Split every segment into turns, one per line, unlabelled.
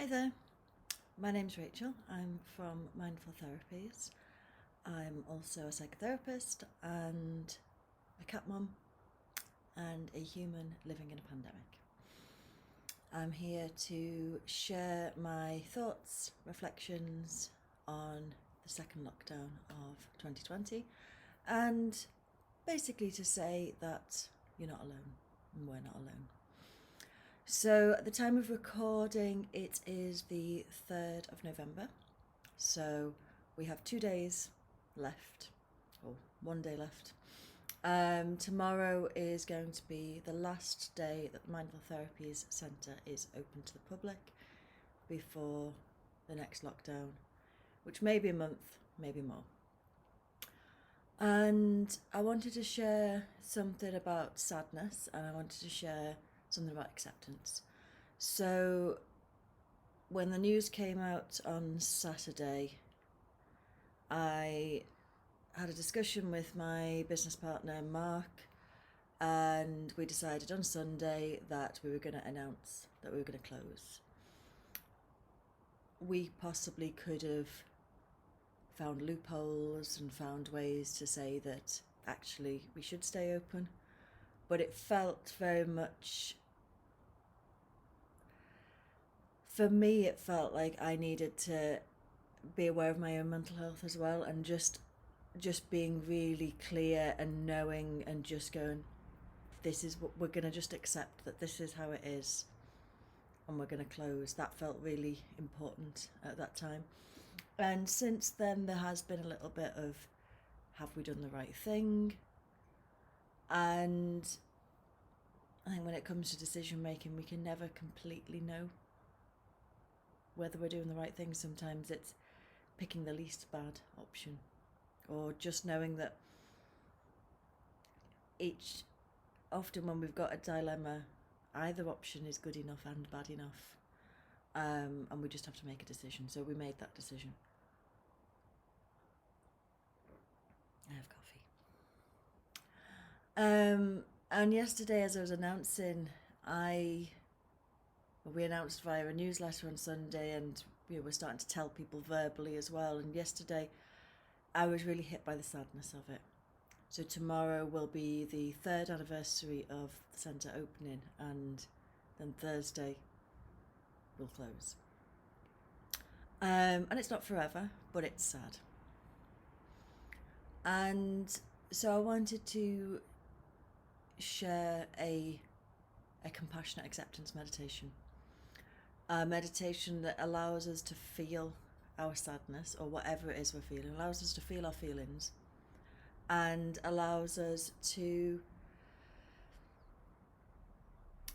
Hi there, my name's Rachel. I'm from Mindful Therapies. I'm also a psychotherapist and a cat mum and a human living in a pandemic. I'm here to share my thoughts, reflections on the second lockdown of 2020 and basically to say that you're not alone and we're not alone. So at the time of recording, it is the 3rd of November. So we have 2 days left, or 1 day left. Tomorrow is going to be the last day that the Mindful Therapies Centre is open to the public before the next lockdown, which may be a month, maybe more. And I wanted to share something about sadness, and I wanted to share something about acceptance. So when the news came out on Saturday, I had a discussion with my business partner Mark, and we decided on Sunday that we were going to announce that we were going to close. We possibly could have found loopholes and found ways to say that actually we should stay open, but it felt very much, for me, it felt like I needed to be aware of my own mental health as well, and just being really clear and knowing and just going, this is what we're going to just accept, that this is how it is and we're going to close. That felt really important at that time. And since then there has been a little bit of, have we done the right thing? And I think when it comes to decision making, we can never completely know whether we're doing the right thing. Sometimes it's picking the least bad option, or just knowing that often when we've got a dilemma, either option is good enough and bad enough, and we just have to make a decision. So we made that decision. I have coffee. And yesterday, as I was announcing, we announced via a newsletter on Sunday, and we're starting to tell people verbally as well. And yesterday, I was really hit by the sadness of it. So tomorrow will be the 3rd anniversary of the centre opening, and then Thursday will close. And it's not forever, but it's sad. And so I wanted to share a compassionate acceptance meditation. A meditation that allows us to feel our sadness, or whatever it is we're feeling, allows us to feel our feelings, and allows us to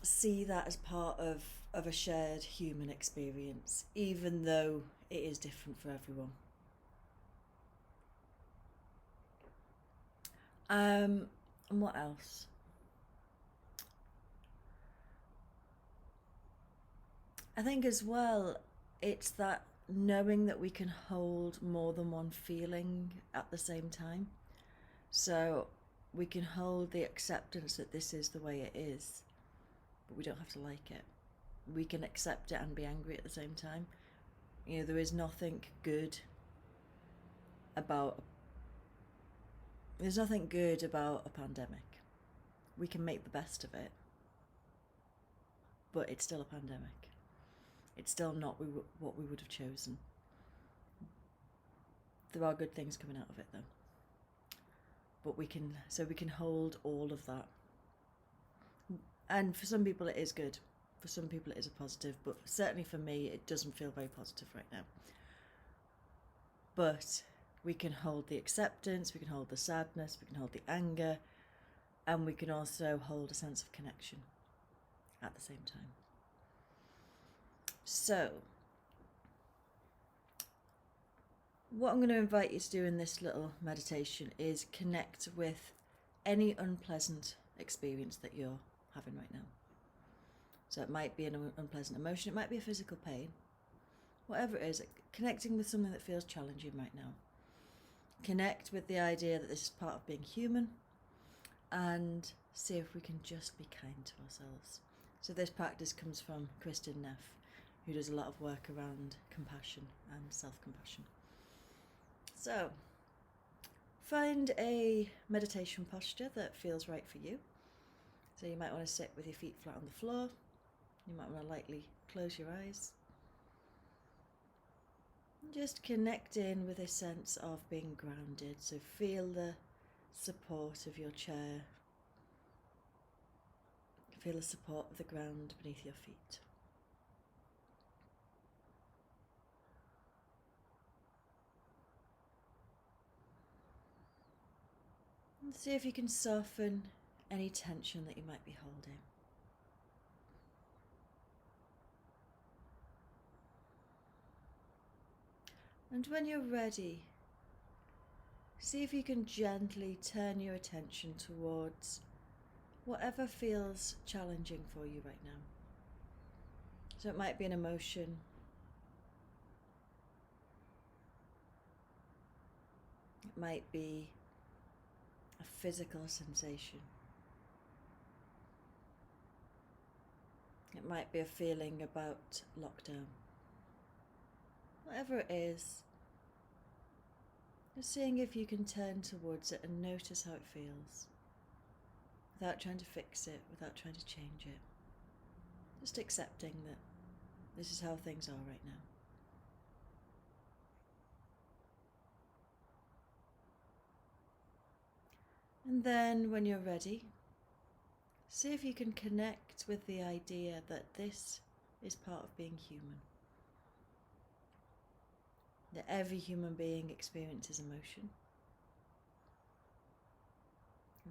see that as part of a shared human experience, even though it is different for everyone. And what else? I think as well, it's that knowing that we can hold more than one feeling at the same time. So we can hold the acceptance that this is the way it is, but we don't have to like it. We can accept it and be angry at the same time. There is nothing good about a pandemic. We can make the best of it, but it's still a pandemic. It's still not what we would have chosen. There are good things coming out of it though. But we can hold all of that. And for some people it is good. For some people it is a positive, but certainly for me it doesn't feel very positive right now. But we can hold the acceptance, we can hold the sadness, we can hold the anger, and we can also hold a sense of connection at the same time. So, what I'm going to invite you to do in this little meditation is connect with any unpleasant experience that you're having right now. So it might be an unpleasant emotion, it might be a physical pain, whatever it is, connecting with something that feels challenging right now. Connect with the idea that this is part of being human, and see if we can just be kind to ourselves. So this practice comes from Kristin Neff, who does a lot of work around compassion and self-compassion. So, find a meditation posture that feels right for you. So you might want to sit with your feet flat on the floor. You might want to lightly close your eyes. And just connect in with a sense of being grounded. So feel the support of your chair. Feel the support of the ground beneath your feet. And see if you can soften any tension that you might be holding. And when you're ready, see if you can gently turn your attention towards whatever feels challenging for you right now. So it might be an emotion, it might be a physical sensation, it might be a feeling about lockdown. Whatever it is, just seeing if you can turn towards it and notice how it feels, without trying to fix it, without trying to change it. Just accepting that this is how things are right now. And then when you're ready, see if you can connect with the idea that this is part of being human. That every human being experiences emotion.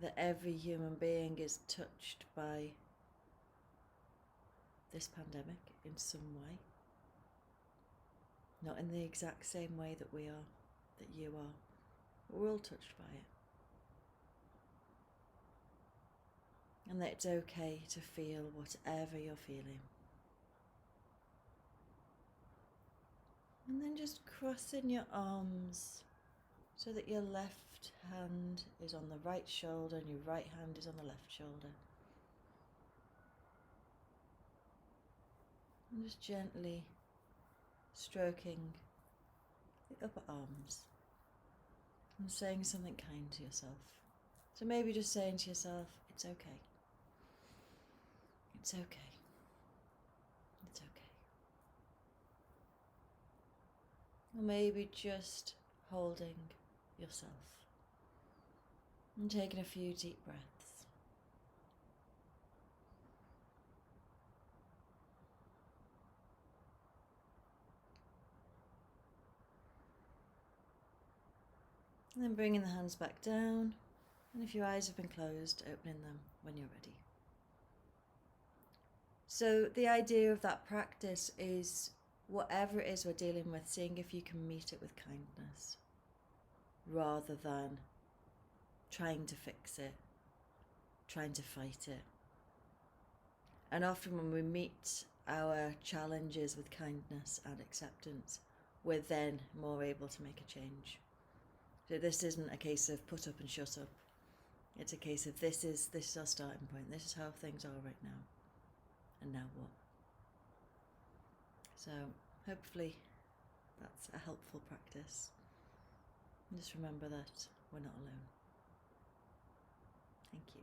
That every human being is touched by this pandemic in some way. Not in the exact same way that we are, that you are. We're all touched by it. And that it's okay to feel whatever you're feeling. And then just crossing your arms so that your left hand is on the right shoulder and your right hand is on the left shoulder. And just gently stroking the upper arms and saying something kind to yourself. So maybe just saying to yourself, it's okay. It's okay. It's okay. Or maybe just holding yourself and taking a few deep breaths. And then bringing the hands back down, and if your eyes have been closed, opening them when you're ready. So the idea of that practice is whatever it is we're dealing with, seeing if you can meet it with kindness rather than trying to fix it, trying to fight it. And often when we meet our challenges with kindness and acceptance, we're then more able to make a change. So this isn't a case of put up and shut up. It's a case of this is our starting point. This is how things are right now. And now what? So hopefully that's a helpful practice. And just remember that we're not alone. Thank you.